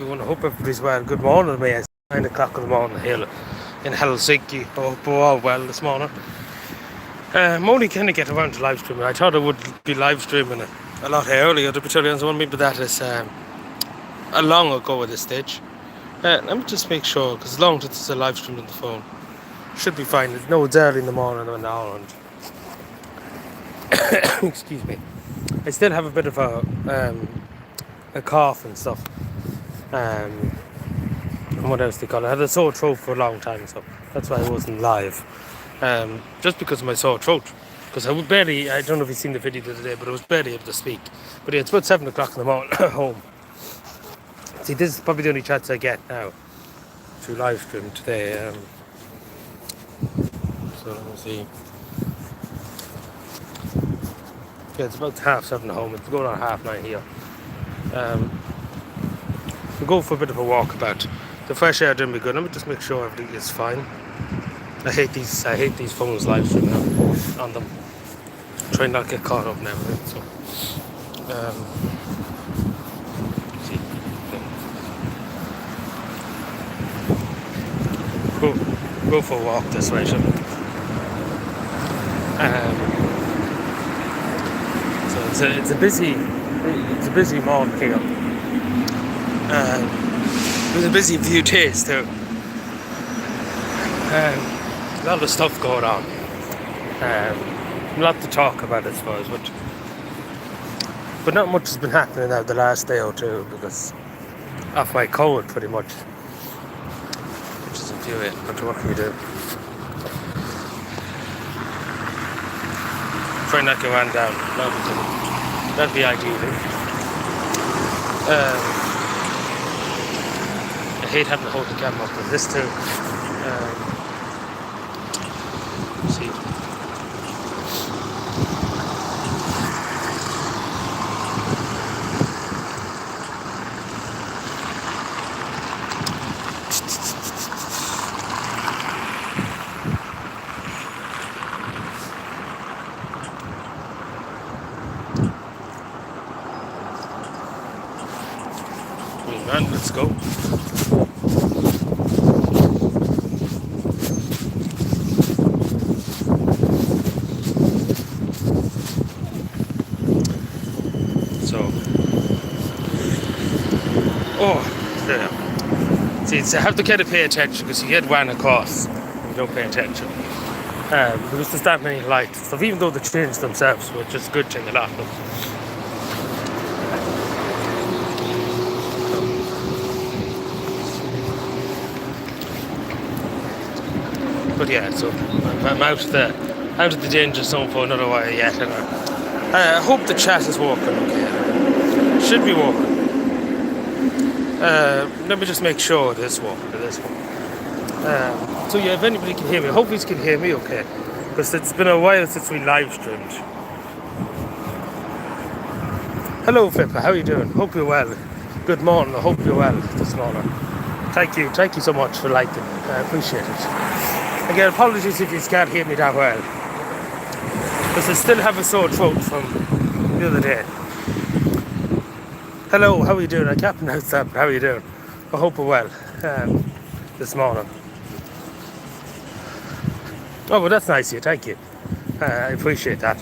everyone. I hope everybody's well. Good morning, mate. It's 9 o'clock in the morning here in Helsinki. I hope we're all well this morning. I'm only kind of getting around to live streaming. I thought I would be live streaming a lot earlier, to be totally honest with me, but that is a long ago at this stage. Let me just make sure, because as long as it's a live stream on the phone, should be fine. It's early in the morning now, and excuse me. I still have a bit of a cough and stuff. And what else they call it? I had a sore throat for a long time, so that's why I wasn't live. Just because of my sore throat. Because I don't know if you've seen the video the other day, but I was barely able to speak. But yeah, it's about 7 o'clock in the morning at home. See, this is probably the only chance I get now to live stream today. So let me see. Yeah, it's about 7:30 at home. It's going on 9:30 here. We'll go for a bit of a walkabout. The fresh air doing me good. Let me just make sure everything is fine. I hate these phones live streaming on them. Try not to get caught up and everything. So, see, go for a walk this way, shall we? So it's a busy morning here. There's a busy few days too. A lot of stuff going on. A lot to talk about, I suppose, but not much has been happening now the last day or two because of my cold, pretty much, which is infuriating. But what can you do? Try not to get ran down. That'd be ideal. I hate having to hold the camera up with this too. See. Man, let's go. See, I have to kind of pay attention because you get ran across and you don't pay attention. Because there's that many lights and stuff, even though they change themselves, which is a good thing, a lot of them. But yeah, so I'm out of the danger zone for another while yet. And I hope the chat is working okay. Should be working. Let me just make sure it is working. So yeah, if anybody can hear me, hopefully you can hear me okay. Because it's been a while since we live streamed. Hello Flipper, how are you doing? Hope you're well. Good morning, I hope you're well this morning. Thank you so much for liking. I appreciate it. Again, apologies if you can't hear me that well. Because I still have a sore throat from the other day. Hello, how are you doing? I can't pronounce that, but how are you doing? I hope we're well this morning. Oh, well, that's nice of you. Thank you. I appreciate that.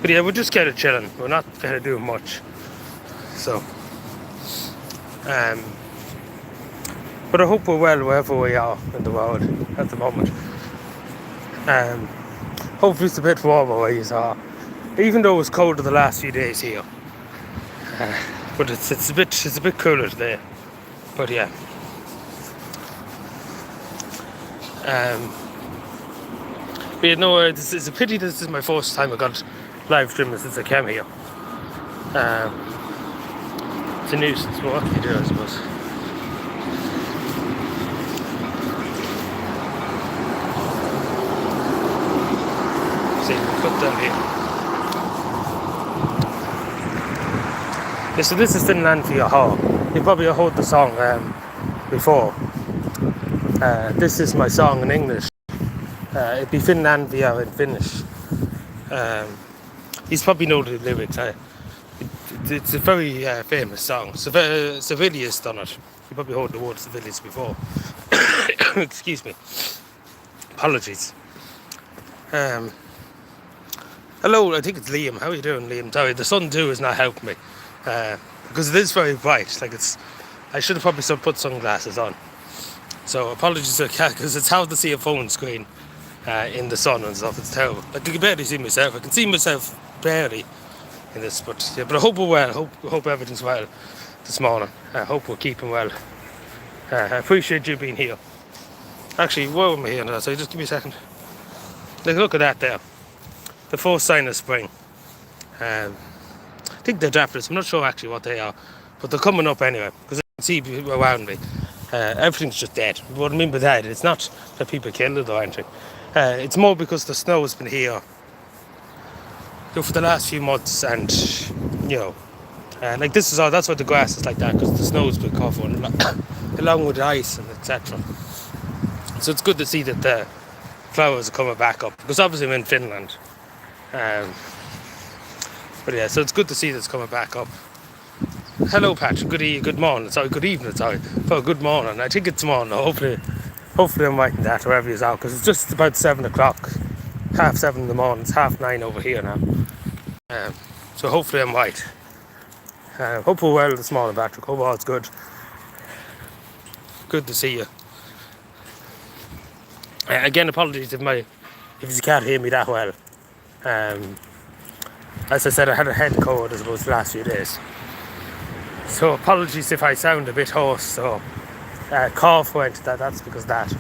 But yeah, we're just kind of chilling. We're not kind of doing much. So, but I hope we're well wherever we are in the world at the moment. Hopefully it's a bit warmer where you are. Even though it was colder the last few days here, but it's a bit cooler today. But yeah, but you know, it's a pity this is my first time I got live streaming since I came here. It's a nuisance, but what can you do, I suppose. See, put down here. Yeah, so this is Finlandia Hall. You've probably heard the song before. This is my song in English. It'd be Finlandia in Finnish. He's probably know the lyrics. It's a very famous song. Sevilia's done it. You probably heard the word Sevilia's before. Excuse me. Apologies. Um, Hello, I think it's Liam. How are you doing, Liam? Sorry, the sun too is not helping me because it is very bright. Like I should have probably put sunglasses on. So apologies because it's hard to see a phone screen in the sun and stuff. It's terrible. Like I can barely see myself. I can see myself barely in this, but yeah. But I hope we're well. Hope everything's well this morning. I hope we're keeping well. I appreciate you being here. Actually, where am I here now? So just give me a second. Like, look at that there. The first sign of spring. I think they're daffodils. I'm not sure actually what they are, but they're coming up anyway because I can see people around me. Everything's just dead. What I mean by that, it's not that people killed it or anything. It's more because the snow has been here for the last few months, and like this is all. That's why the grass is like that, because the snow's been covering along with the ice and etc. So it's good to see that the flowers are coming back up, because obviously I'm in Finland. But yeah, so it's good to see that's coming back up. Hello, Patrick. Good morning. Sorry, good evening. Sorry. Oh, good morning. I think it's morning. Hopefully I'm right in that, wherever he's out, because it's just about 7 o'clock, 7:30 in the morning. It's 9:30 over here now. So hopefully I'm right. Hope we're well this morning, Patrick. Hope all's good. Good to see you. Again, apologies if you can't hear me that well. As I said, I had a head cold, I suppose, the last few days. So apologies if I sound a bit hoarse or cough went. That's because of that.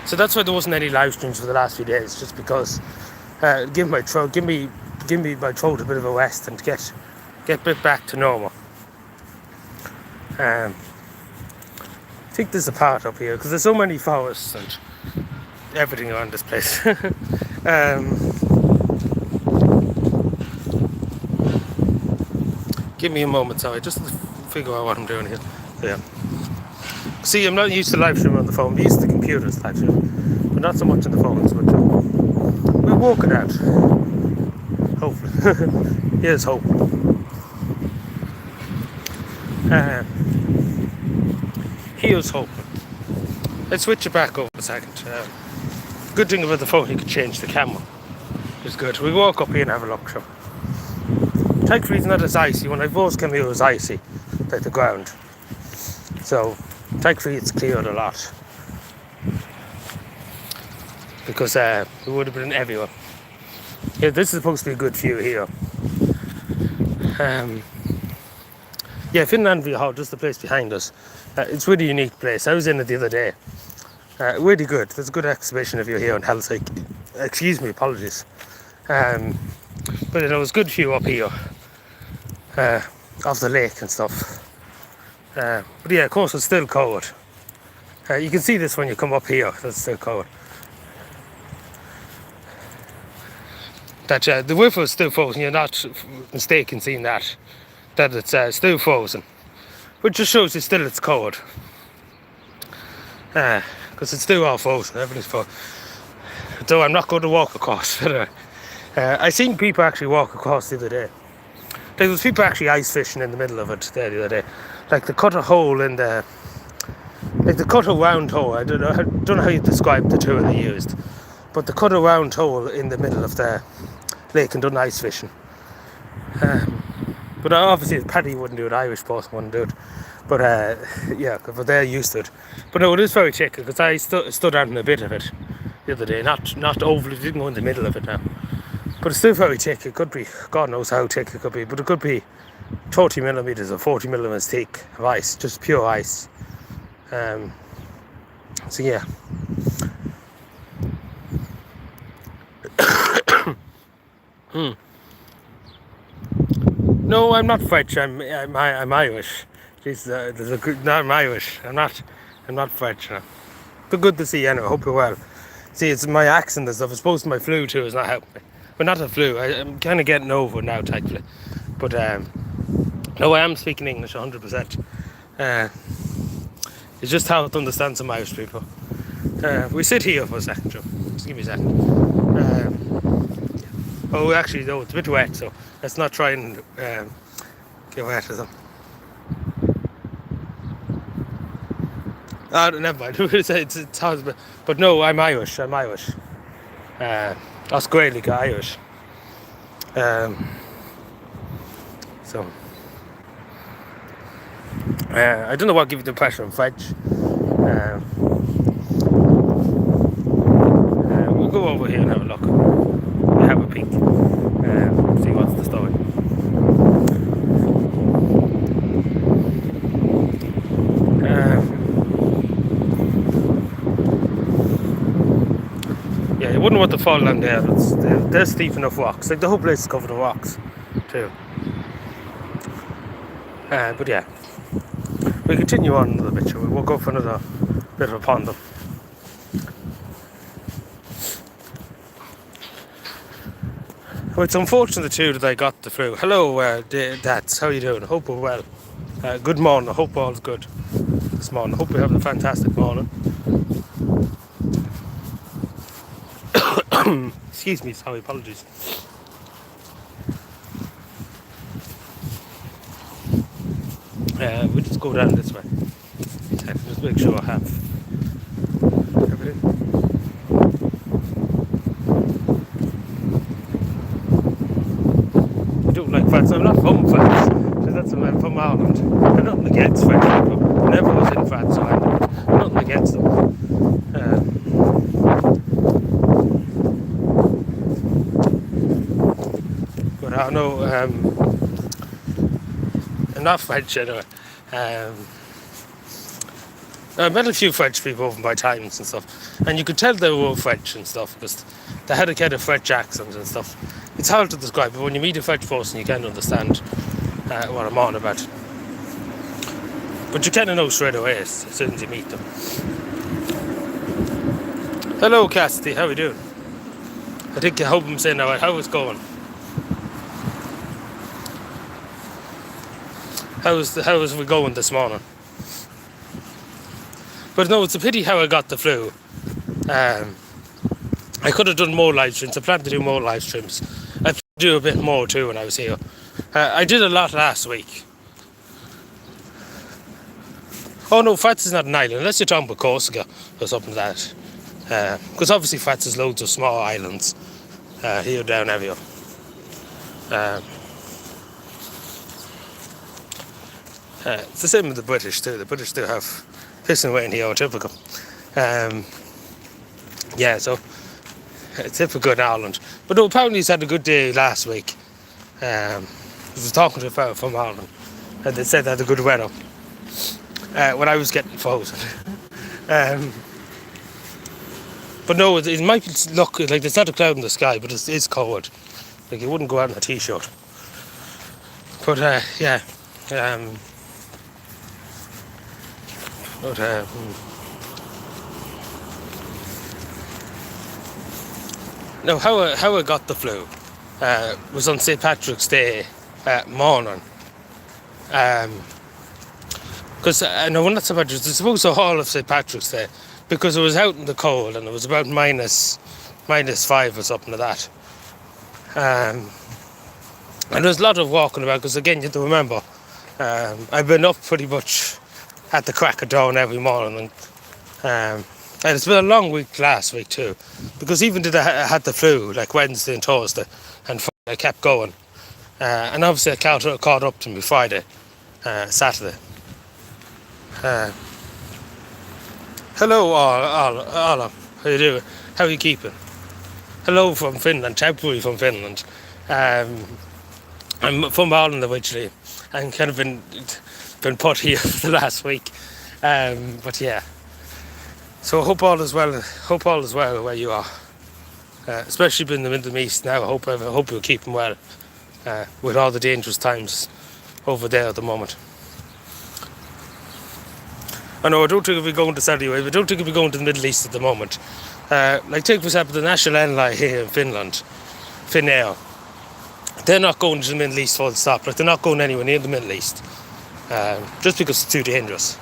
So that's why there wasn't any live streams for the last few days, just because give me my throat a bit of a rest and get a bit back to normal. I think there's a part up here because there's so many forests and everything around this place. Give me a moment, sorry, just to figure out what I'm doing here. Yeah. See, I'm not used to live streaming on the phone. I'm used to computers, actually, but not so much on the phones. But we'll walk it out. Hopefully, here's hope. Here's hope. Let's switch it back over a second. Good thing about the phone, you can change the camera. It's good. We walk up here and have a look. So. Thankfully, it's not as icy. When I first came here, it was icy, like the ground. So, thankfully, it's cleared a lot. Because it would have been everywhere. Yeah, this is supposed to be a good view here. Yeah, Finland Hall, just the place behind us. It's a really unique place. I was in it the other day. Really good. There's a good exhibition if you're here in Helsinki. Excuse me, apologies. But it was a good view up here. Of the lake and stuff. But yeah, of course, it's still cold. You can see this when you come up here. It's still cold. That the river is still frozen. You're not mistaken seeing that it's still frozen, which just shows you it's cold. Because it's still all frozen. Everything's frozen. So I'm not going to walk across. I seen people actually walk across the other day. There was people actually ice fishing in the middle of it there the other day. Like they cut a hole in the... Like they cut a round hole. I don't know how you describe the tool they used. But they cut a round hole in the middle of the lake and done ice fishing. But obviously Paddy wouldn't do it, Irish person wouldn't do it. But yeah, but they're used to it. But no, it is very tricky because I stood out in a bit of it the other day. Not overly, didn't go in the middle of it now. But it's still very thick. It could be, God knows how thick it could be, but it could be 30 millimeters or 40 millimeters thick of ice, just pure ice. So yeah. No, I'm not French. I'm Irish. Jeez, no, I'm Irish. I'm not French. No. But good to see you anyway. I hope you're well. See, it's my accent and stuff. I suppose my flu too is not helping me. But not a flu. I'm kind of getting over it now, thankfully. But no, I am speaking English 100%. It's just how to understand some Irish people. We sit here for a second, Joe. Just give me a second. Oh, actually, no, it's a bit wet, so let's not try and get wet or something. Oh, never mind. it's hard, but no, I'm Irish. That's Gaelic Irish. So I don't know what gives you the impression of French. We'll go over here and have a look. We'll have a peek. See what's the story. Yeah, you wouldn't want to fall down there. There's steep enough rocks. Like the whole place is covered in rocks, too. But yeah, we'll continue on a little bit. We'll go for another bit of a pond. Well, it's unfortunate too that I got the flu. Hello, dads. How are you doing? I hope we're well. Good morning. I hope all's good this morning. I hope you're having a fantastic morning. Excuse me. Sorry. Apologies. We'll just go down this way. Just make sure I have everything. I don't like France. I'm not from France. I'm from Ireland. I'm not against French people. I never was in France, so I'm nothing against them. But I know I'm not French anyway. I met a few French people over my times and stuff, and you could tell they were French and stuff because they had a kind of French accent and stuff. It's hard to describe, but when you meet a French person, you can't understand what I'm on about. But you kind of know straight away as soon as you meet them. Hello, Cassidy. How are you doing? I hope I'm saying that right. How is it going? How is we going this morning? But no, it's a pity how I got the flu. I could have done more live streams. I planned to do more live streams. I planned to do a bit more too when I was here. I did a lot last week. Oh no, France is not an island, unless you're talking about Corsica or something like that. Because obviously France has loads of small islands here, down, everywhere. It's the same with the British too. The British do have pissing away in here, typical. Yeah, so it's typical in Ireland. But no, apparently he's had a good day last week. I was talking to a fellow from Ireland, and they said they had a good weather when I was getting frozen. But no, it might look like there's not a cloud in the sky, but it's cold. Like you wouldn't go out in a t-shirt. But yeah. No, how I got the flu was on St. Patrick's Day morning. Because no, well, not St. Patrick's. It's supposed to all of St. Patrick's Day because it was out in the cold and it was about -5 or something like that. And there was a lot of walking about because again you have to remember I've been up pretty much at the crack of dawn every morning, and it's been a long week last week too, because even though I had the flu like Wednesday and Thursday, and I kept going, and obviously I caught up to me Friday, Saturday. Hello, all. How you doing? How are you keeping? Hello from Finland, temporary from Finland. I'm from Ireland originally, and kind of been put here for the last week. But yeah. So I hope all is well. Hope all is well where you are, especially in the Middle East now. I hope you're keeping well with all the dangerous times over there at the moment. I know I don't think we'll be going to Saudi Arabia. I don't think we'll be going to the Middle East at the moment. Like take for example the national airline here in Finland, Finnair. They're not going to the Middle East full stop. Like they're not going anywhere near the Middle East, just because it's too dangerous.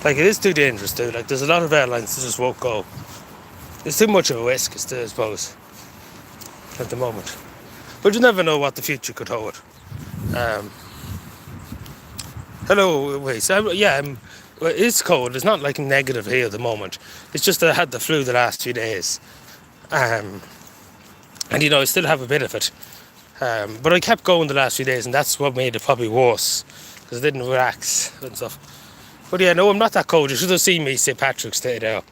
Like it is too dangerous too. Like there's a lot of airlines that just won't go. It's too much of a risk, I suppose, at the moment. But you never know what the future could hold. Um, hello, wait. So well, it's cold. It's not like negative here at the moment. It's just that I had the flu the last 2 days, and I still have a bit of it. But I kept going the last few days, and that's what made it probably worse because I didn't relax and stuff. But yeah, no, I'm not that cold. You should have seen me St. Patrick's Day there.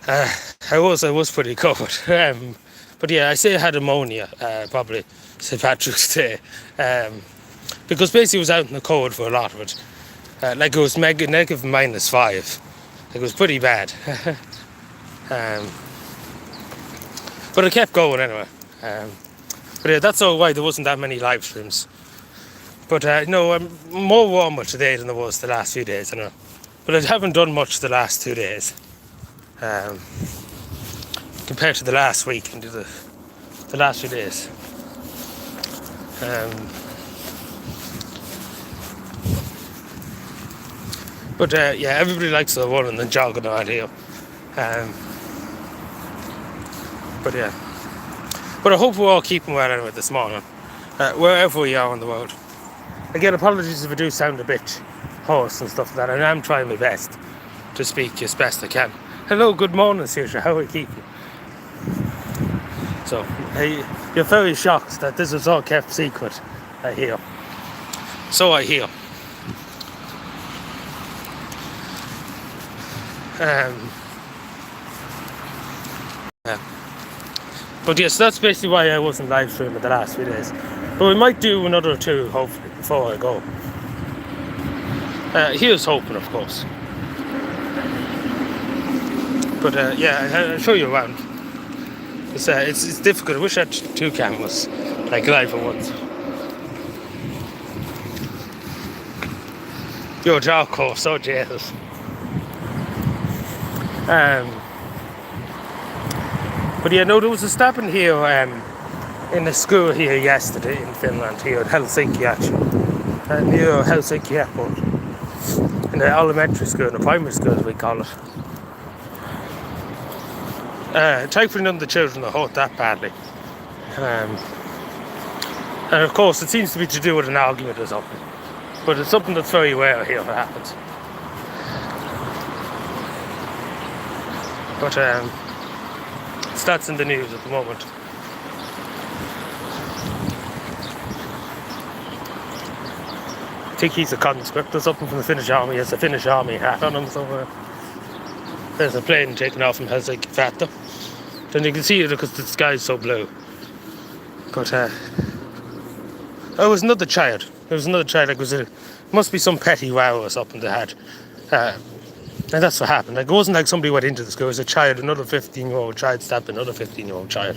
I was pretty cold. But yeah, I say I had ammonia, probably St. Patrick's Day, because basically I was out in the cold for a lot of it. Like it was negative -5. It was pretty bad. But I kept going anyway. But yeah, that's all why there wasn't that many live streams. But I'm more warmer today than there was the last few days, But I haven't done much the last 2 days. Compared to the last week and the last few days. But yeah, everybody likes the running and jogging around here. But yeah. But I hope we're all keeping well anyway this morning, wherever we are in the world. Again, apologies if I do sound a bit hoarse and stuff like that. I am trying my best to speak as best I can. Hello, good morning, Saoirse. How are you keeping? So, you're very shocked that this was all kept secret, I hear. So I hear. Yeah. But yes, that's basically why I wasn't live streaming the last few days. But we might do another 2, hopefully, before I go. Here's hoping, of course. But yeah, I'll show you around. It's difficult. I wish I had 2 cameras, like live at once. Your job course, so jealous. But yeah, no, there was a stabbing here in a school here yesterday in Finland, here in Helsinki actually, near Helsinki airport, in the elementary school, the primary school as we call it. Thankfully none of the children are hurt that badly. And of course it seems to be to do with an argument or something. But it's something that's very rare here if it happens. But that's in the news at the moment. I think he's a conscript or something from the Finnish army. He has a Finnish army hat on him somewhere. There's a plane taking off from Helsinki Fatto. Then you can see it because the sky's so blue. But it was another child. Like must be some petty row or something they had. And that's what happened. Like it wasn't like somebody went into the school. It was a child, another 15-year-old child stabbed another 15-year-old child.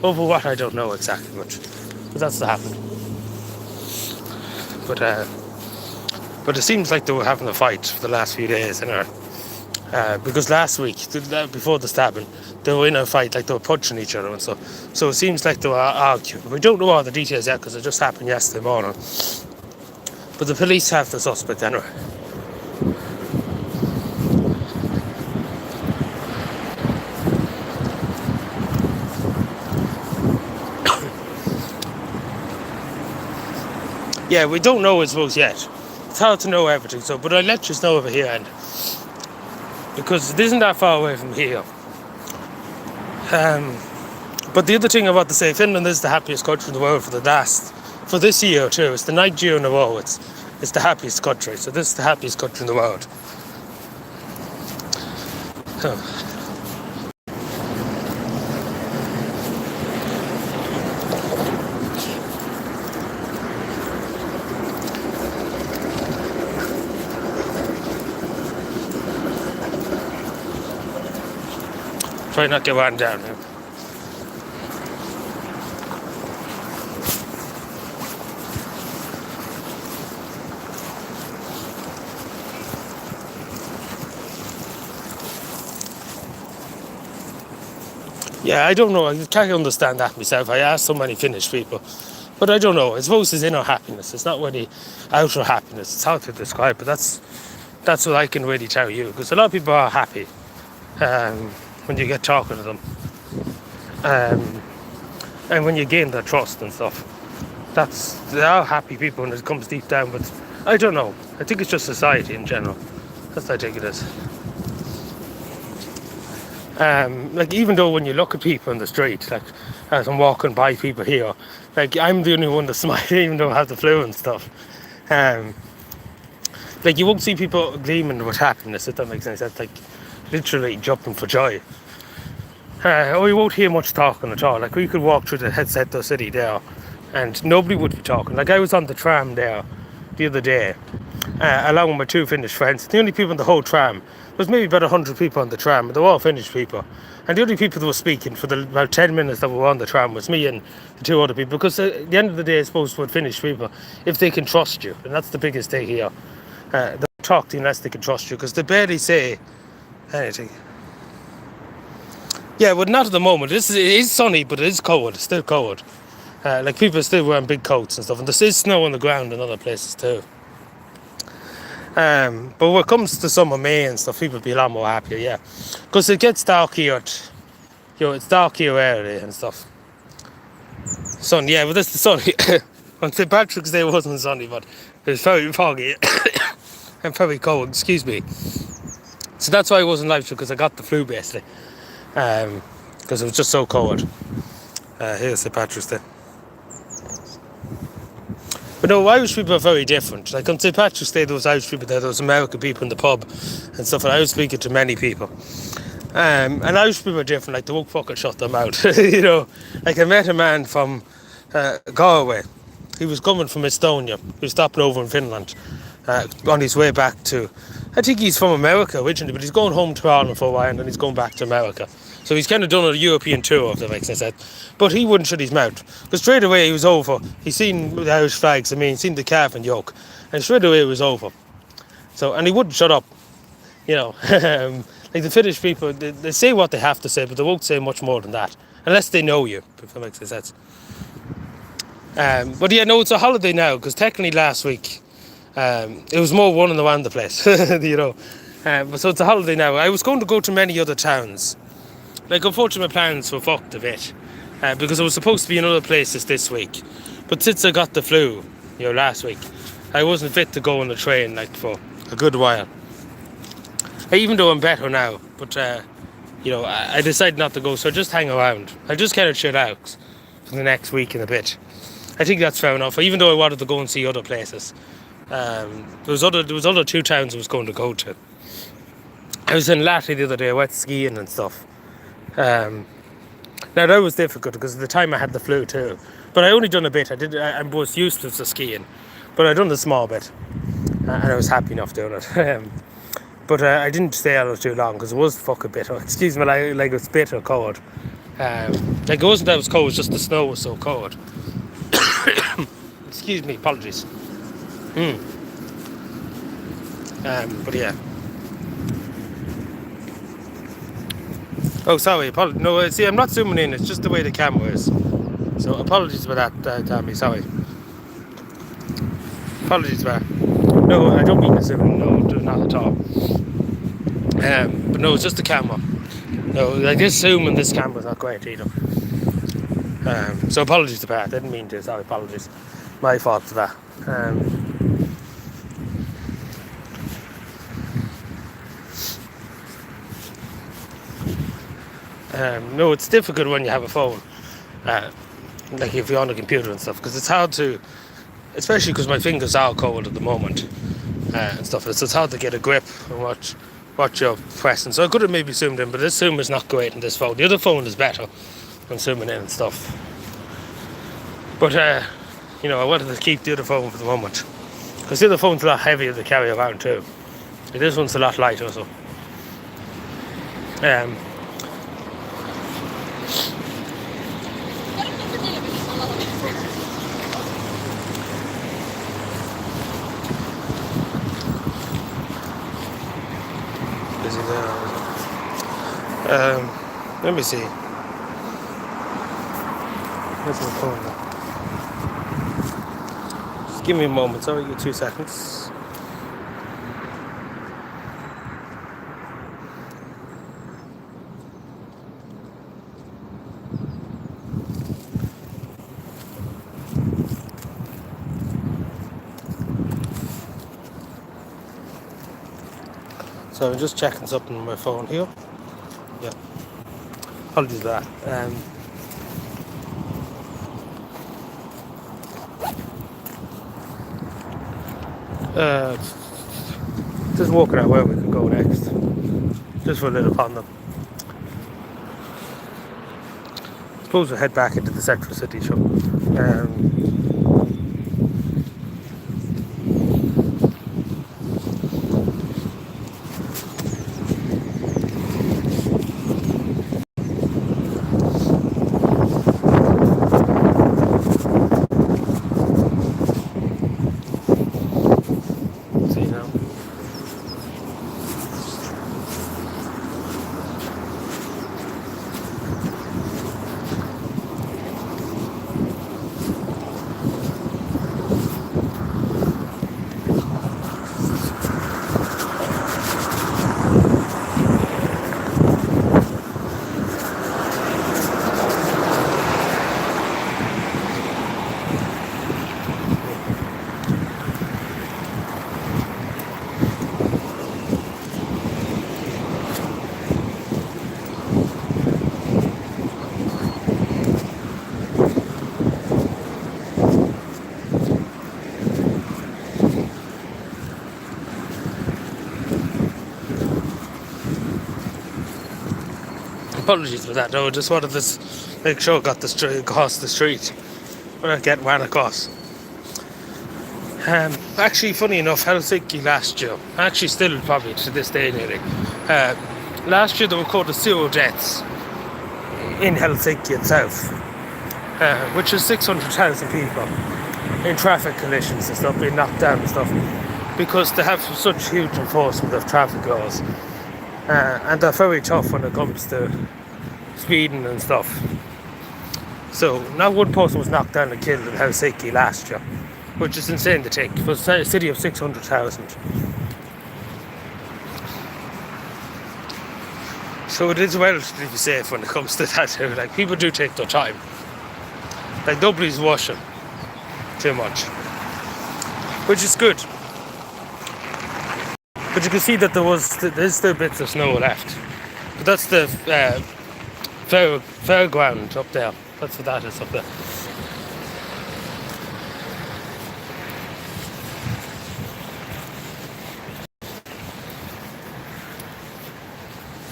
Over what I don't know exactly, but that's what happened. But it seems like they were having a fight for the last few days, because last week, before the stabbing, they were in a fight, like they were punching each other and stuff. So it seems like they were arguing. We don't know all the details yet because it just happened yesterday morning. But the police have the suspect anyway. Yeah, we don't know, I suppose, yet. It's hard to know everything, but I'll let you know over here, and because it isn't that far away from here. But the other thing I want to say, Finland is the happiest country in the world for this year too. It's the 9th year in a row. It's the happiest country. So this is the happiest country in the world. Try not to get one down here. Yeah, I don't know. I can't understand that myself. I asked so many Finnish people, but I don't know. I suppose it's inner happiness. It's not really outer happiness. It's hard to describe, but that's what I can really tell you. Because a lot of people are happy. when you get talking to them, and when you gain their trust and stuff. They are happy people when it comes deep down, but I don't know. I think it's just society in general. That's what I think it is. Like, even though when you look at people in the street, like as I'm walking by people here, like I'm the only one that's smiling, even though I have the flu and stuff. Like, you won't see people gleaming with happiness, if that makes any sense. Like, literally jumping for joy. Or you won't hear much talking at all. Like, we could walk through the Helsinki city there, and nobody would be talking. Like, I was on the tram there the other day, along with my two Finnish friends. The only people in the whole tram, there was maybe about 100 people on the tram, but they were all Finnish people. And the only people that were speaking for about 10 minutes that were on the tram was me and the two other people. Because at the end of the day, I suppose with Finnish people, if they can trust you, and that's the biggest thing here, they'll talk to you unless they can trust you, because they barely say anything. Yeah, but not at the moment. It is sunny, but it is cold. It's still cold. Like, people are still wearing big coats and stuff, and there is snow on the ground in other places too. But when it comes to summer, May and stuff, people be a lot more happier, yeah. Because it gets dark here it's dark here early and stuff. Sun, yeah, but that's the sun. On St. Patrick's Day it wasn't sunny, but it was very foggy and very cold, excuse me. So that's why I wasn't live, because I got the flu basically. Because it was just so cold. Here's St. Patrick's Day. But no, Irish people are very different. Like, on St. Patrick's Day, there was Irish people there was American people in the pub and stuff, and I was speaking to many people. And Irish people are different. Like, they won't fucking shut them out. You know, like, I met a man from Galway. He was coming from Estonia. He was stopping over in Finland on his way back to, I think he's from America originally, but he's going home to Ireland for a while and then he's going back to America. So he's kind of done a European tour, if that makes any sense. But he wouldn't shut his mouth. Because straight away he was over. He seen the Irish flags, he seen the calf and yoke. And straight away it was over. So, and he wouldn't shut up. You know, like the Finnish people, they say what they have to say, but they won't say much more than that. Unless they know you, if that makes any sense. But yeah, no, it's a holiday now, because technically last week, it was more one in the one the place, you know. But so it's a holiday now. I was going to go to many other towns. Like, unfortunately, my plans were fucked a bit, because I was supposed to be in other places this week. But since I got the flu, you know, last week, I wasn't fit to go on the train, like, for a good while. Even though I'm better now, but, you know, I decided not to go, so I just hang around. I just kind of chill out for the next week and a bit. I think that's fair enough, even though I wanted to go and see other places. There was other two towns I was going to go to. I was in Latvia the other day. I went skiing and stuff. Now that was difficult because at the time I had the flu too, but I only done a bit. I was used to skiing, but I done the small bit, and I was happy enough doing it. But I didn't stay out too long because it was fucking bitter. Excuse me, like it was bitter cold. Like, it wasn't that it was cold, it was just the snow was so cold. Excuse me, apologies. But yeah. Oh, sorry, apologies. No, see, I'm not zooming in, it's just the way the camera is. So, apologies for that, Tammy, sorry. Apologies for that. No, I don't mean to zoom in, no, not at all. But no, it's just the camera. No, like, this zoom and this camera's not great either. So, apologies for that, I didn't mean to, sorry, apologies. My fault for that. No, it's difficult when you have a phone, like if you're on a computer and stuff, because it's hard to, especially because my fingers are cold at the moment and stuff, so it's hard to get a grip on what you're pressing. So I could have maybe zoomed in, but this zoom is not great in this phone. The other phone is better than zooming in and stuff. But, you know, I wanted to keep the other phone for the moment, because the other phone's a lot heavier to carry around too. This one's a lot lighter, so. Busy there. Let me see. Where's my phone now? Just give me a moment, sorry, 2 seconds. So I'm just checking something on my phone here. Yeah, apologies for that. Uh, just walking out where we can go next. Just for a little ponder. Suppose we'll head back into the central city, sure. See now. Apologies for that though, I just wanted to make sure I got the street across the street without getting ran across. Actually, funny enough, Helsinki last year, actually still probably to this day nearly, last year there were called the 0 deaths in Helsinki itself, which is 600,000 people in traffic collisions and stuff, being knocked down and stuff, because they have such huge enforcement of traffic laws, and they're very tough when it comes to speeding and stuff. So, not one person was knocked down and killed in Helsinki last year, which is insane to think, for a city of 600,000. So it is relatively safe when it comes to that too. Like, people do take their time. Like, nobody's rushing too much, which is good. But you can see that there's still bits of snow left. But that's the fairground up there. That's what that is up there.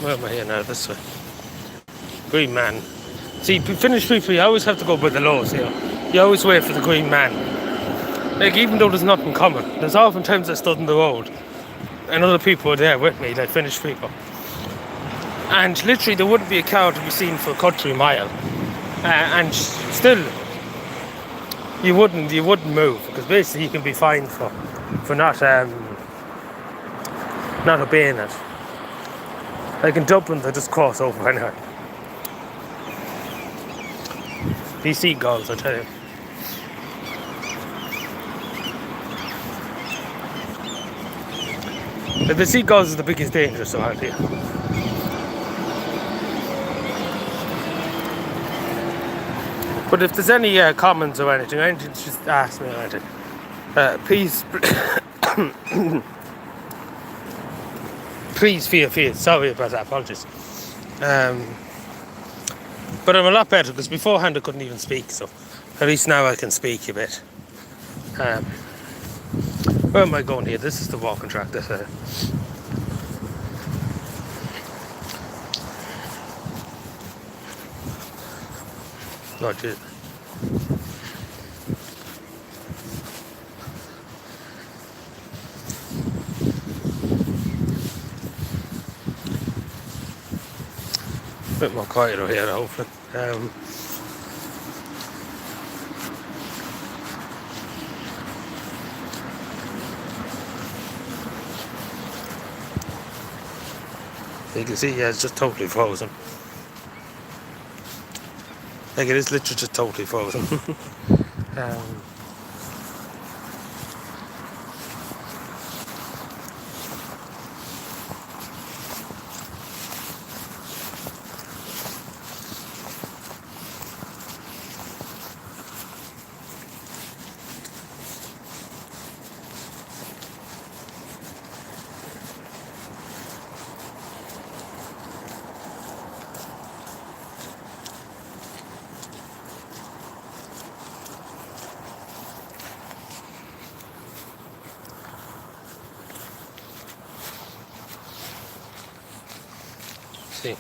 Where am I here now? This way. Green man. See, Finnish people, you always have to go by the laws here. You always wait for the green man. Like, even though there's nothing coming, there's oftentimes I stood in the road and other people were there with me, like Finnish people. And literally there wouldn't be a car to be seen for a country mile. And still, you wouldn't move, because basically you can be fined for not obeying it. Like in Dublin, they just cross over anyway. These seagulls, I tell you. Like, the seagulls is the biggest danger around here. But if there's any comments or anything, just ask me or anything. Please, please feel sorry about that. Apologies. But I'm a lot better, because beforehand I couldn't even speak, so at least now I can speak a bit. Where am I going here? This is the walking track. This way. Oh, jeez. A bit more quieter here, hopefully. You can see, yeah, it's just totally frozen. Like, it is literally just totally frozen. See,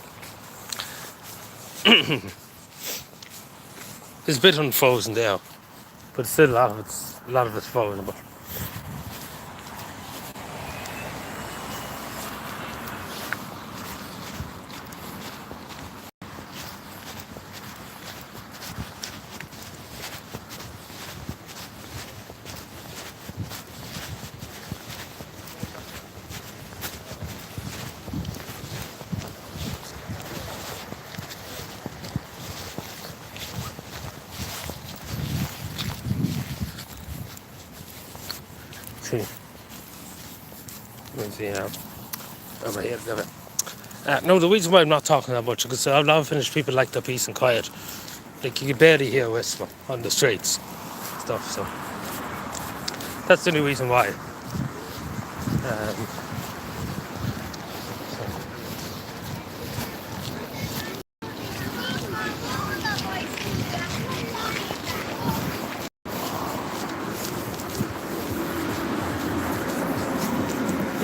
there's a bit unfrozen there, but still a lot of it's frozen. But see, let me see now. Over here, there. No, the reason why I'm not talking that much is because a lot of Finnish people like their peace and quiet. Like you can barely hear a whisper on the streets, stuff. So that's the only reason why.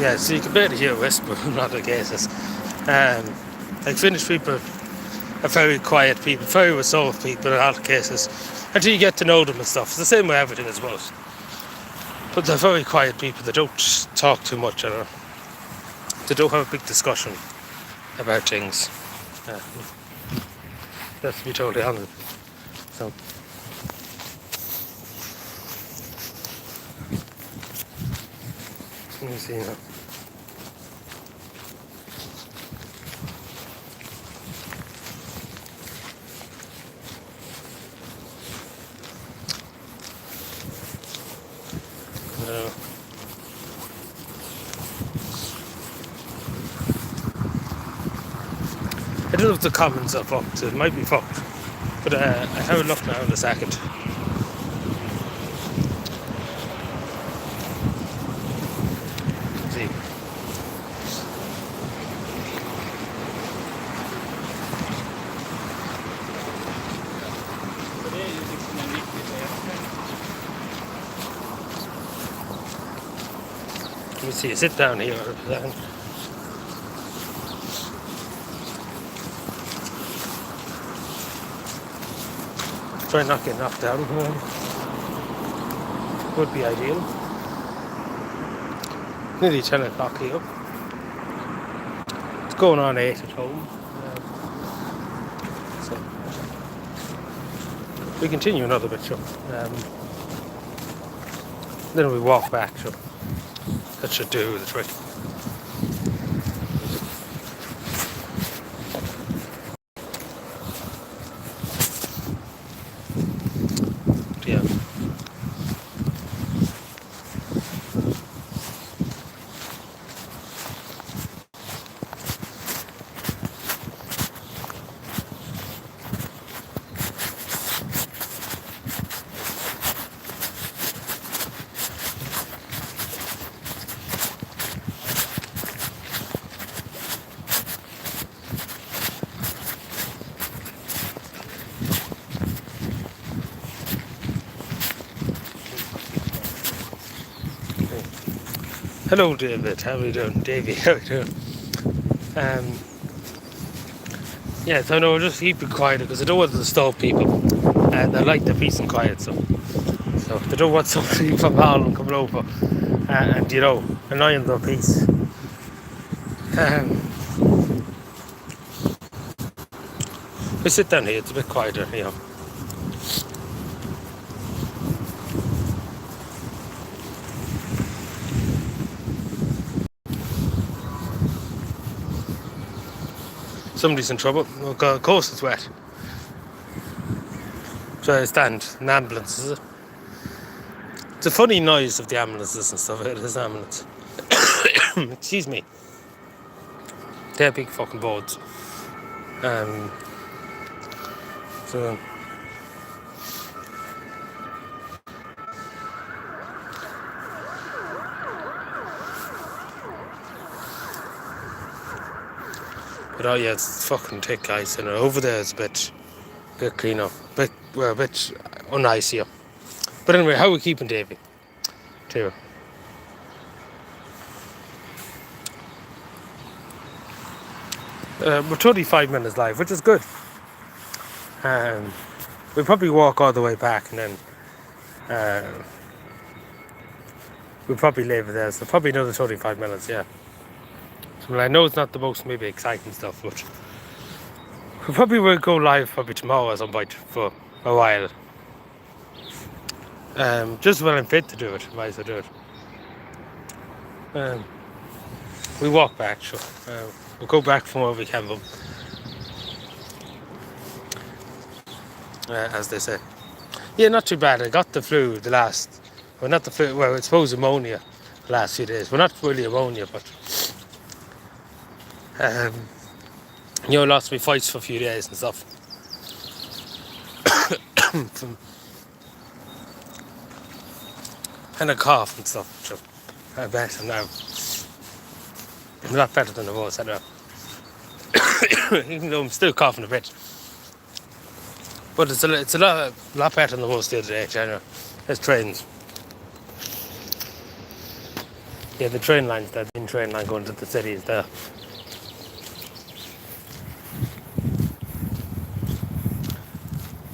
Yeah, so you can barely hear a whisper in a lot of cases. Like Finnish people are very quiet people, very resolved people in a lot of cases, until you get to know them and stuff. It's the same with everything as well. But they're very quiet people. They don't talk too much. They don't have a big discussion about things. That's to be totally honest. So. Let me see now. I don't know if the comments are fucked. It might be fucked. But I have a look now in a second. See. Let me see. Sit down here. Try not get knocked down. Would be ideal. Nearly 10 o'clock here. It's going on 8 at home. So we continue another bit, sure. Then we walk back, sure. That should do the trick. Yeah. Hello, David. How are you doing, Davey? How are you doing? Yeah, so no, we'll just keep it quiet because I don't want to disturb people. They like the peace and quiet, so they don't want somebody from Holland coming over and annoying their peace. We sit down here. It's a bit quieter, Somebody's in trouble. Oh, God, of course it's wet. Try to stand. An ambulance, is it? It's a funny noise of the ambulances and stuff. It is ambulance. Excuse me. They're big fucking boards. So. But oh yeah, it's fucking thick ice, and over there it's a bit cleaner, a bit unicier. But anyway, how are we keeping Davey? Too. We're 35 minutes live, which is good. We'll probably walk all the way back and then we'll probably leave it there. So probably another 35 minutes, yeah. So, I know it's not the most maybe exciting stuff, but we probably will go live probably tomorrow at some point for a while. Just when I'm fit to do it, I might as well do it. We walk back, sure. We'll go back from where we came from, as they say. Yeah, not too bad. I got the flu not the flu, well, I suppose pneumonia the last few days. Well, not really pneumonia, but lost me fights for a few days and stuff. And a cough and stuff, so I bet I'm now a lot better than I was, I know. Even though I'm still coughing a bit. But it's a lot better than it was the other day, generally. There's trains. Yeah, the train line's there, the train line going to the city is there.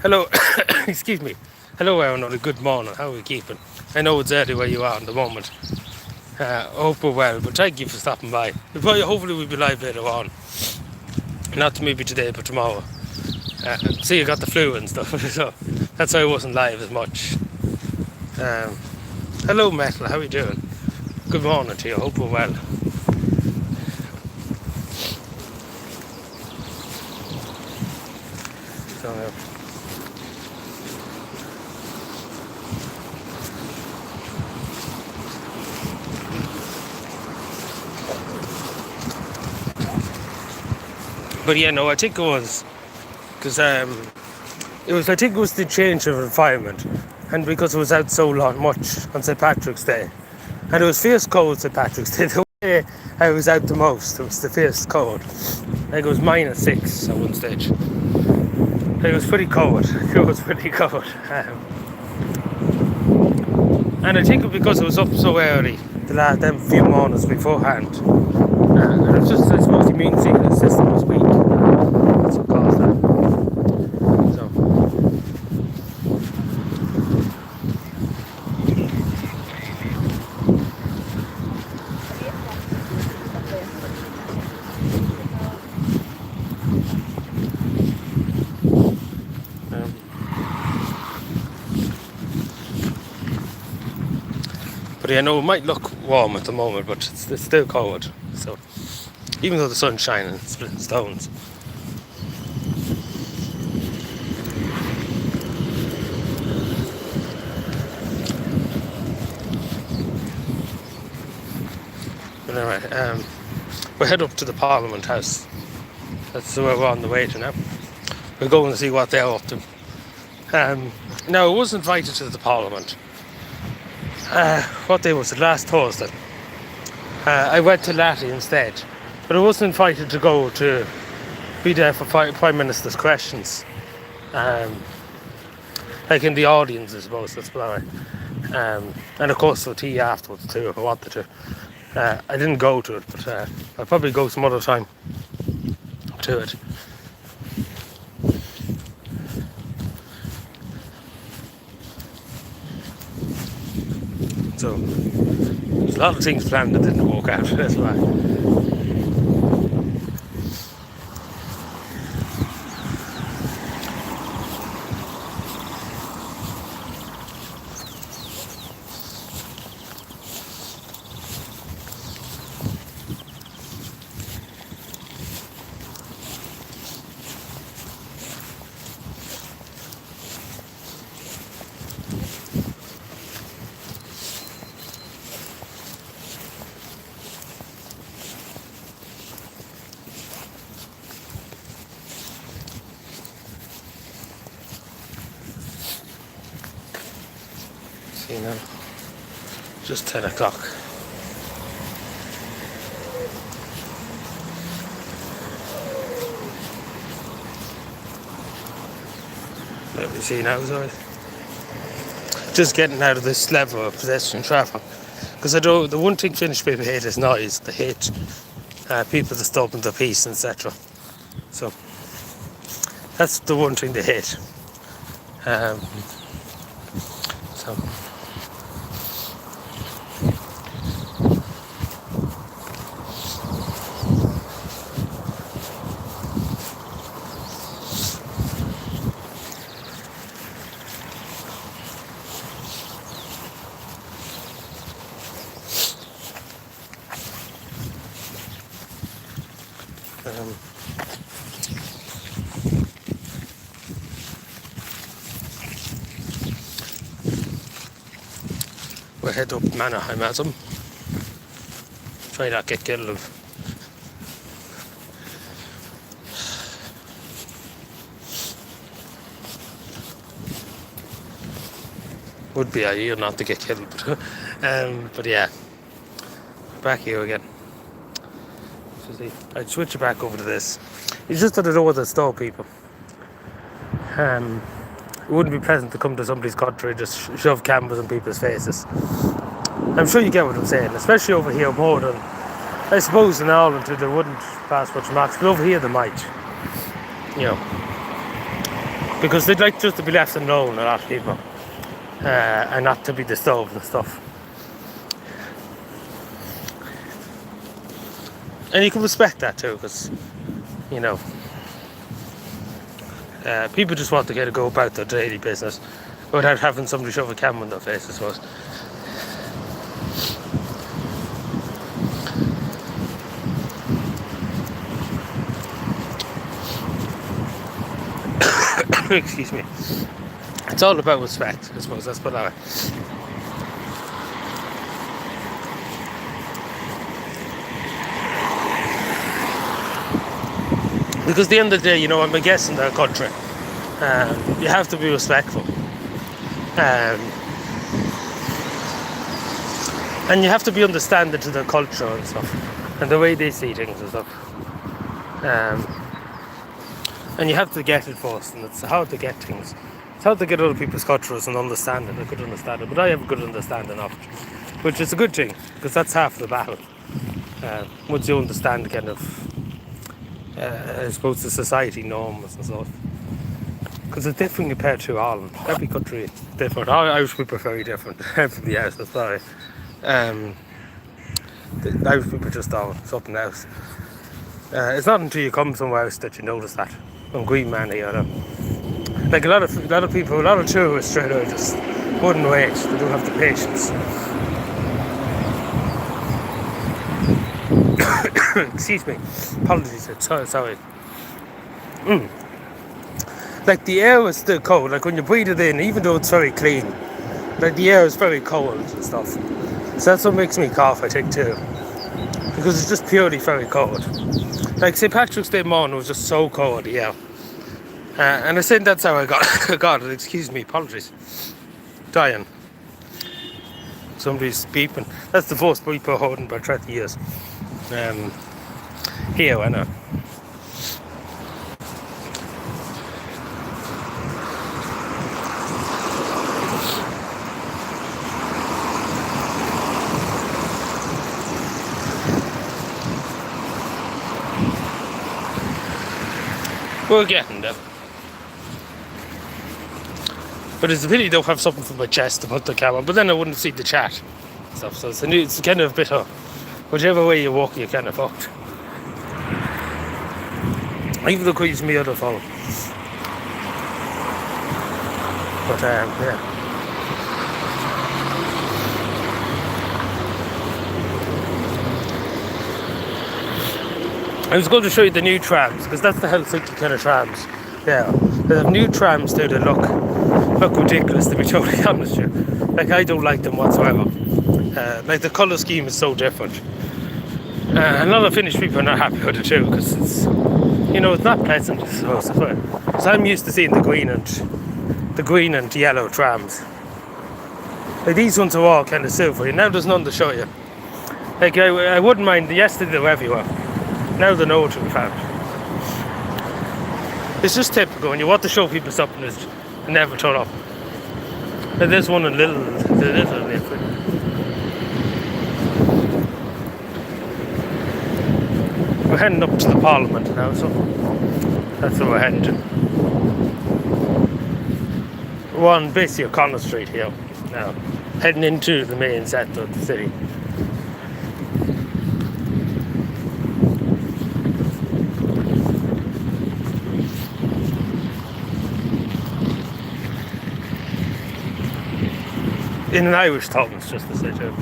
Hello, excuse me. Hello everyone, good morning, how are we keeping? I know it's early where you are at the moment. I hope we're well, but thank you for stopping by. Hopefully we'll be live later on. Not maybe today, but tomorrow. See, you got the flu and stuff, so that's why I wasn't live as much. Hello Metal, how are you doing? Good morning to you, hope we're well. So, but yeah, no, I think it was because I think it was the change of environment, and because it was out so much on St. Patrick's Day, and it was fierce cold St. Patrick's Day. The way I was out the most, it was the fierce cold. I think it was -6 at one stage. It was pretty cold. It was pretty cold. And I think because it was up so early, them few mornings beforehand, and it was just, I suppose, the immune system was weak. That's what caused that. So. But yeah, no, it might look warm at the moment, but it's still cold. So, even though the sun's shining, it's splitting stones. But anyway, we'll head up to the Parliament House. That's where we're on the way to now. We're going to see what they're up to. Now, I was invited to the Parliament. What day was it? Last Thursday. I went to Lati instead, but I wasn't invited to go to be there for Prime Minister's questions. Like in the audience, I suppose, that's what and of course for tea afterwards too, if I wanted to. I didn't go to it, but I'll probably go some other time to it. So, there's a lot of things planned that didn't work out, that's why. See now, just 10 o'clock. Let me see now, sorry. Just getting out of this level of pedestrian traffic. Because I know the one thing Finnish people hate is noise. They hate people disturbing their peace, etc. So that's the one thing they hate. Um, so um, we'll head up Mannerheim at them. Try not get killed. Would be ideal not to get killed, but yeah, back here again. So see, I'd switch it back over to this. It's just that I don't want to stall people. It wouldn't be pleasant to come to somebody's country and just shove cameras in people's faces. I'm sure you get what I'm saying, especially over here more than, I suppose in Ireland too, they wouldn't pass much marks, but over here they might, because they'd like just to be left alone, a lot of people, and not to be disturbed and stuff. And you can respect that too, because, people just want to get to go about their daily business without having somebody shove a camera in their face, I suppose. Excuse me. It's all about respect, I suppose. Let's put it that way. Because at the end of the day, I'm a guest in their country. You have to be respectful. And you have to be understanding to their culture and stuff. And the way they see things and stuff. And you have to get it first. And it's hard to get things. It's hard to get other people's cultures and understand it. I could understand it. But I have a good understanding of it. Which is a good thing. Because that's half the battle. Once you understand kind of... I suppose the society norms and stuff. Because it's different compared to Ireland. Every country is different. Irish people are very different. Everybody else, I'm sorry. The Irish people just are something else. It's not until you come somewhere else that you notice that. I'm Green Man here, like a lot of people, a lot of tourists straight away just wouldn't wait. They don't have the patience. Excuse me. Apologies. Sorry. Like the air is still cold. Like when you breathe it in, even though it's very clean, like the air is very cold and stuff. So that's what makes me cough, I think, too. Because it's just purely very cold. Like St. Patrick's Day morning was just so cold, yeah. And I think that's how I got it. Excuse me, apologies. Dying. Somebody's beeping. That's the first beep I've heard in about 30 years. Here, I know. We're getting there. But it's a pity you don't have something for my chest to put the camera, but then I wouldn't see the chat stuff, so it's kind of a bit of whichever way you walk, you're kind of fucked. Even though I could use my other phone. But yeah. I was going to show you the new trams, because that's the Helsinki kind of trams. Yeah, they have new trams too that look ridiculous, to be totally honest with you. Like, I don't like them whatsoever. Like, the colour scheme is so different. A lot of Finnish people are not happy with it too, because it's, it's not pleasant, I suppose. So I'm used to seeing the green and yellow trams. Like, these ones are all kind of silvery. Now there's none to show you. Like, I wouldn't mind, yesterday they were everywhere. Now they're nowhere to be found. It's just typical when you want to show people something that's never turn up. And there's one in Little. We're heading up to the Parliament now, so That's where we're heading to. We're on basically O'Connell Street here now, heading into the main centre of the city. In an Irish town, it's just to say too.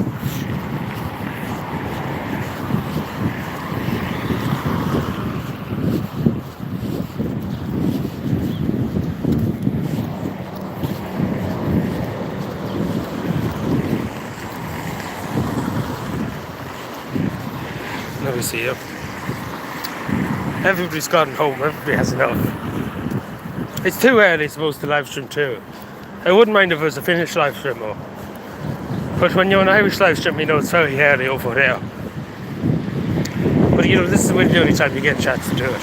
Let me see you. Everybody's gotten home, everybody has enough. It's too early, supposed to live stream too. I wouldn't mind if it was a Finnish live stream though. But when you're an Irish live stream, you know it's very early over there. But you know, this is really the only time you get a chance to do it.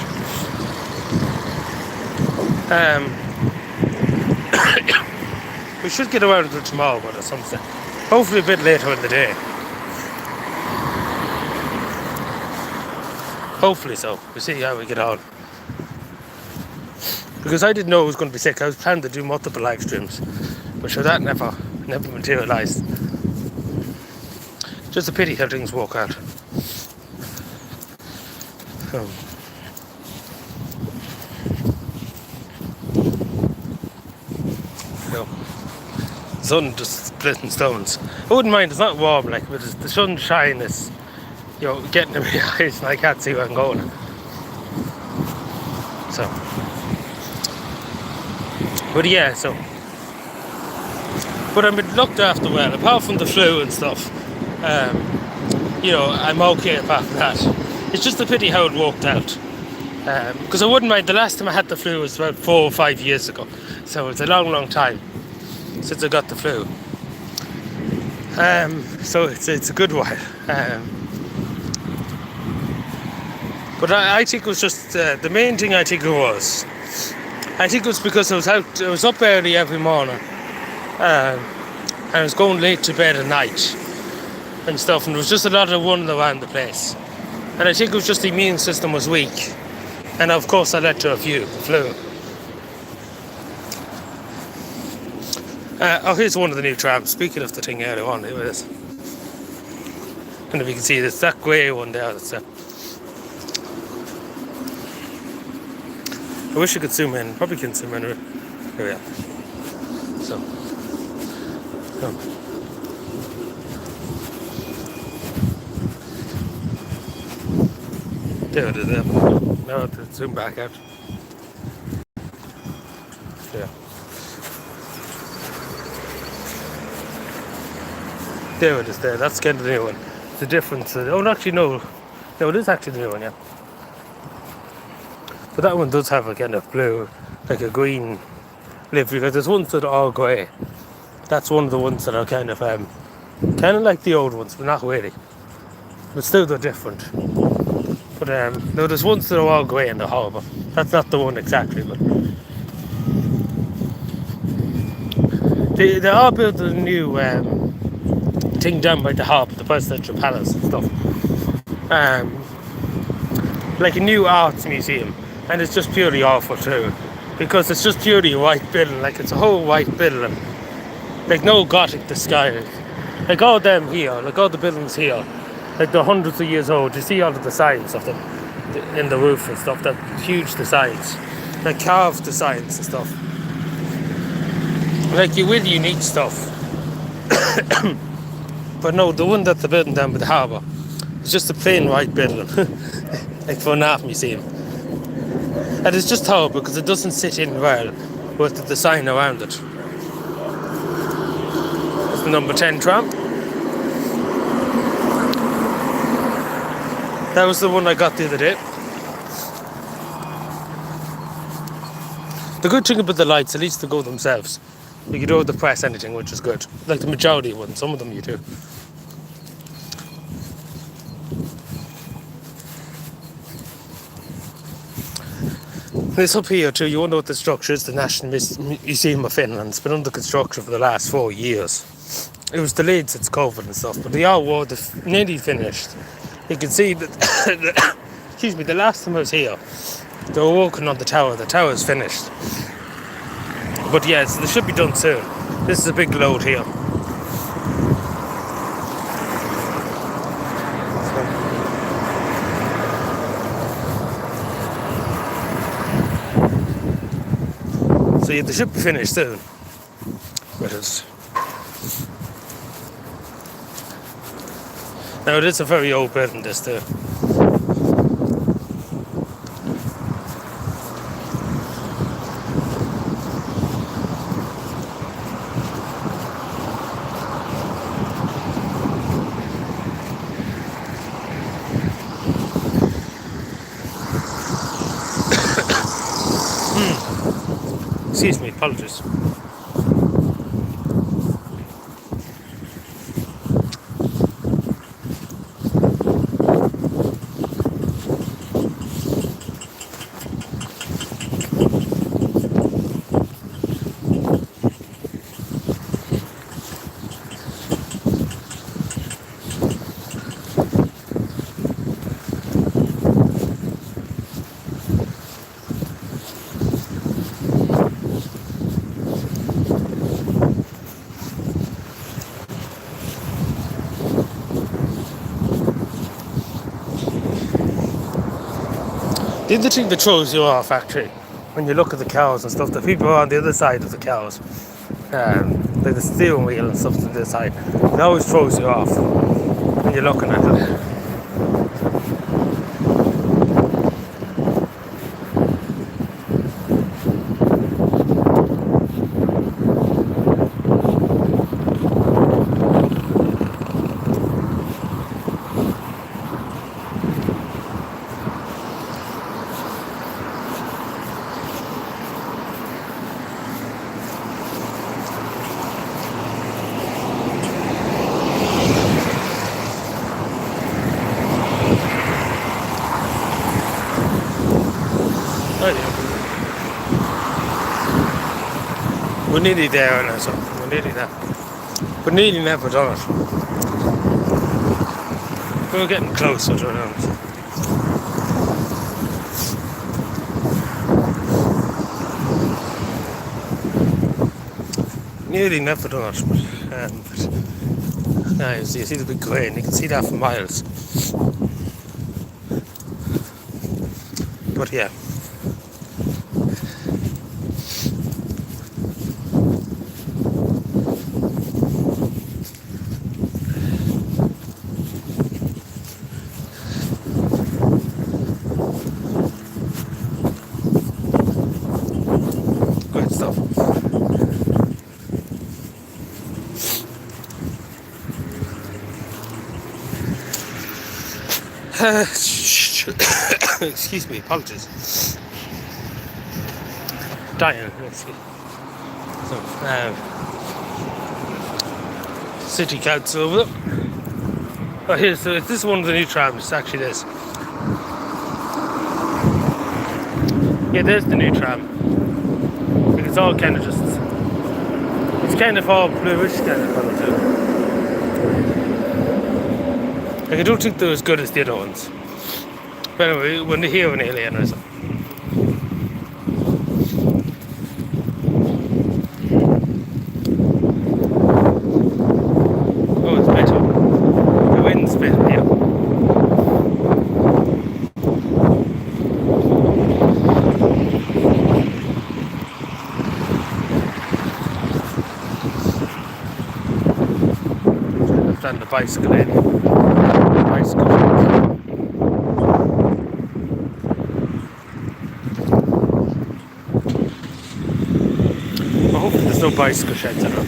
We should get around until tomorrow, but at some stage. Hopefully a bit later in the day. Hopefully so. We'll see how we get on. Because I didn't know I was going to be sick. I was planning to do multiple live streams. But sure, that never materialised. Just a pity how things work out. Sun just splitting stones. I wouldn't mind, it's not warm like, but the sunshine is, you know, getting in my eyes and I can't see where I'm going. So, but yeah, so, but I've been looked after well, apart from the flu and stuff. You know, I'm okay apart from that. It's just a pity how it worked out. Because I wouldn't mind, the last time I had the flu was about 4 or 5 years ago. So it's a long time since I got the flu. So it's a good while. But I think it was just, the main thing I think it was because I was up early every morning. And I was going late to bed at night and stuff, and there was just a lot of running around the place. And I think it was just the immune system was weak. And of course that led to a flu. Here's one of the new trams. Speaking of the thing earlier on, here it is. And if you can see, there's that grey one there. That's it. I wish I could zoom in. Probably can zoom in. Here we are. So. There it is. There. Now to zoom back out. Yeah. There it is there, that's kind of the new one. The difference, actually no, it is actually the new one, yeah. But that one does have a kind of blue, like a green livery, because there's ones that are all grey. That's one of the ones that are kind of like the old ones, but not really. But still they're different. But no, there's ones that are all grey and they're horrible. That's not the one exactly, but they are building a new thing down by the harbour, the presidential palace and stuff. Like a new arts museum, and it's just purely awful too, because it's just purely a white building, like it's a whole white building, like no Gothic disguise. Like all them here, like all the buildings here, like they're hundreds of years old. You see all of the signs of them in the roof and stuff, that huge designs, like carved designs and stuff. Like you will unique stuff. But no, the one that they're building down by the harbour is just a plain white building, like for an art museum. And it's just horrible because it doesn't sit in well with the design around it. It's the number 10 tram. That was the one I got the other day. The good thing about the lights, at least they go themselves. You don't have to press anything, which is good. Like the majority of ones, some of them you do. This up here too, you wonder what the structure is. The National Museum of Finland. It's been under construction for the last 4 years. It was delayed since COVID and stuff, but they are nearly finished. You can see that, excuse me, the last time I was here, They were working on the tower. The tower's finished. But yes, they should be done soon. This is a big load here. So yeah, they should be finished soon. But it's... Now it is a very old building, this too. Excuse me, apologies. The other thing that throws you off, actually, when you look at the cows and stuff, the people are on the other side of the cows, like the steering wheel and stuff on the side, it always throws you off when you're looking at it. We're nearly there now, so we're nearly there. We're nearly never done it. We're getting closer to it. Nearly never done it, but now you see the big crane, you can see that for miles. But yeah. Good stuff. Excuse me, apologies. Dying. So, City Council over there. Oh, here's this is one of the new trams. It's actually this. Yeah, there's the new tram. Like it's all kind of just. It's kind of all bluish kind of colour too. Like I don't think they're as good as the other ones. But anyway, when they're here in Alien or something. Oh, it's better. The wind's better here. I've done the bicycle in. Bicycle. Hopefully there's no bicycle sheds in it.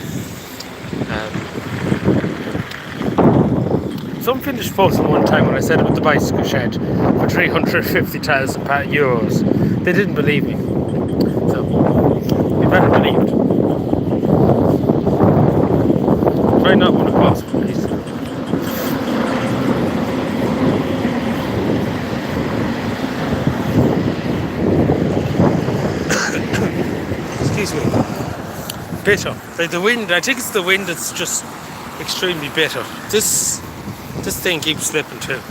Some finished posting one time when I said about the bicycle shed for €350,000. They didn't believe me. So, you better believe it. Try not one across, please. Excuse me. Bitter. Like the wind, I think it's the wind that's just extremely bitter. This thing keeps slipping too.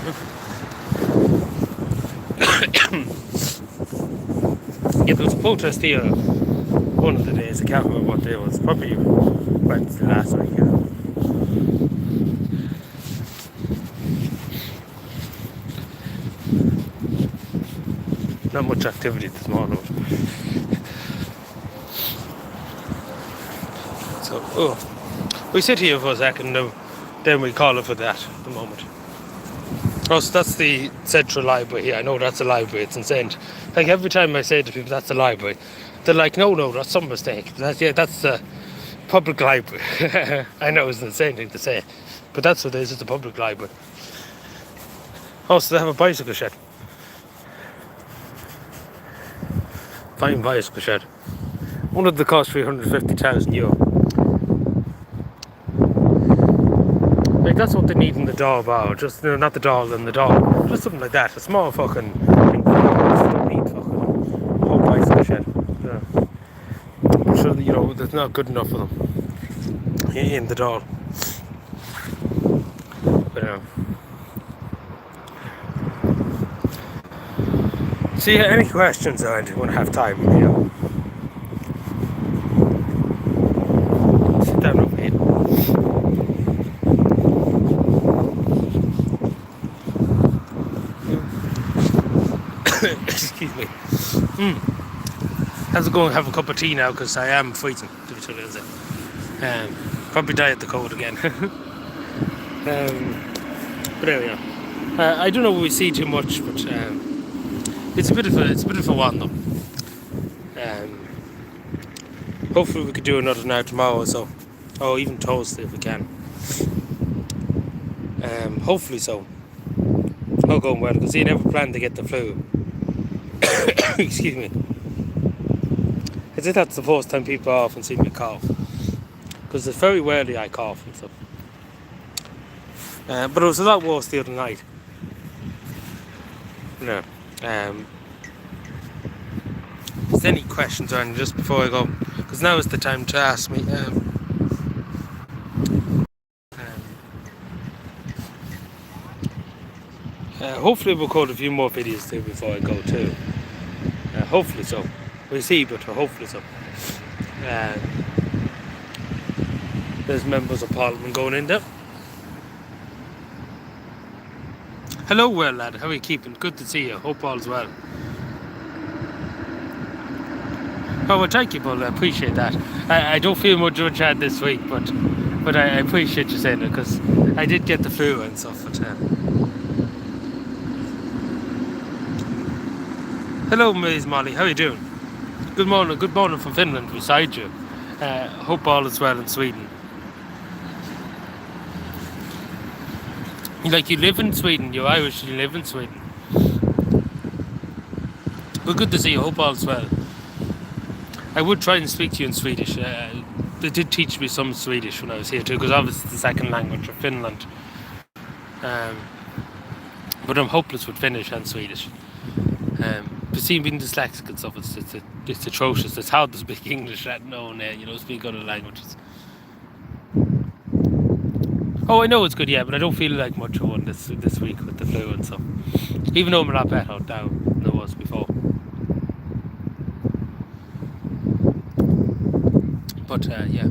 Yeah, there was a protest here one of the days. I can't remember what day it was. Probably Wednesday last week. Yeah. Not much activity this morning. So, we sit here for a second, then we call it for that at the moment. Oh, so that's the central library here. I know that's a library. It's insane. Like every time I say to people that's a library, they're like, no, that's some mistake. That's the public library. I know it's an insane thing to say, but that's what it is. It's a public library. Oh, so they have a bicycle shed. Fine bicycle shed. One of the cost €350,000. Like that's what they need in the doll bar. Just not the doll and the doll. Just something like that. A small fucking thing. Don't need fucking whole bicycle shed. Yeah. I'm sure that, that's not good enough for them in the doll. But see, any questions or anything when I have time? Sit down over here. Excuse me. Have to go and have a cup of tea now because I am freezing. To be totally honest. Probably die at the cold again. But there we are. I don't know if we see too much, but it's a bit of a one though. Hopefully we could do another now tomorrow or so, or even Thursday if we can. Hopefully so. All going well because he never planned to get the flu. Excuse me. I think that's the first time people often see me cough, because it's very rarely I cough and stuff. But it was a lot worse the other night. No. Is there any questions or anything just before I go? Because now is the time to ask me. Hopefully we'll record a few more videos too before I go too. Hopefully so. We'll see, but hopefully so. There's members of Parliament going in there. Hello, well lad, how are you keeping? Good to see you. Hope all's well. Oh, well, thank you, Paul. I appreciate that. I don't feel much of a chat this week, but I appreciate you saying it because I did get the flu and stuff. But, hello, Ms. Molly. How are you doing? Good morning from Finland beside you. Hope all is well in Sweden. Like you live in Sweden, you're Irish, you live in Sweden. But good to see you. Hope all's well. I would try and speak to you in Swedish. They did teach me some Swedish when I was here too, because obviously it's the second language of Finland. But I'm hopeless with Finnish and Swedish. But seeing being dyslexic and stuff, it's atrocious. It's hard to speak English, let alone speak other languages. Oh, I know it's good, yeah, but I don't feel like much of one this week with the flu and stuff. Even though I'm a lot better now than I was before. But yeah.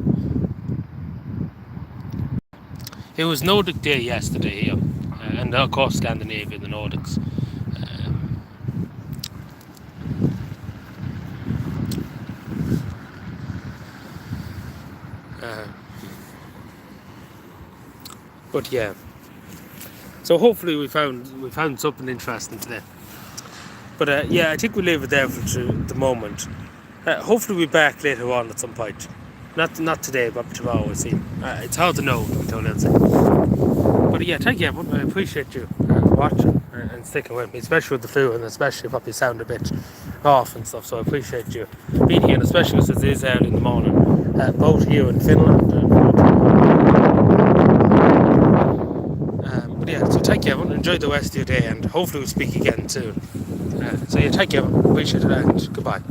It was Nordic Day yesterday here. And of course Scandinavia, the Nordics. But yeah, so hopefully we found something interesting today. But yeah, I think we'll leave it there for the moment. Hopefully we'll be back later on at some point. Not today, but tomorrow we'll see. It's hard to know, to be totally honest. But yeah, thank you everyone. I appreciate you watching and sticking with me, especially with the flu, and especially if I sound a bit off and stuff. So I appreciate you being here, and especially because it is early in the morning, both here in Finland but yeah, so thank you everyone, enjoy the rest of your day and hopefully we'll speak again soon. So yeah, thank you everyone, appreciate it and goodbye.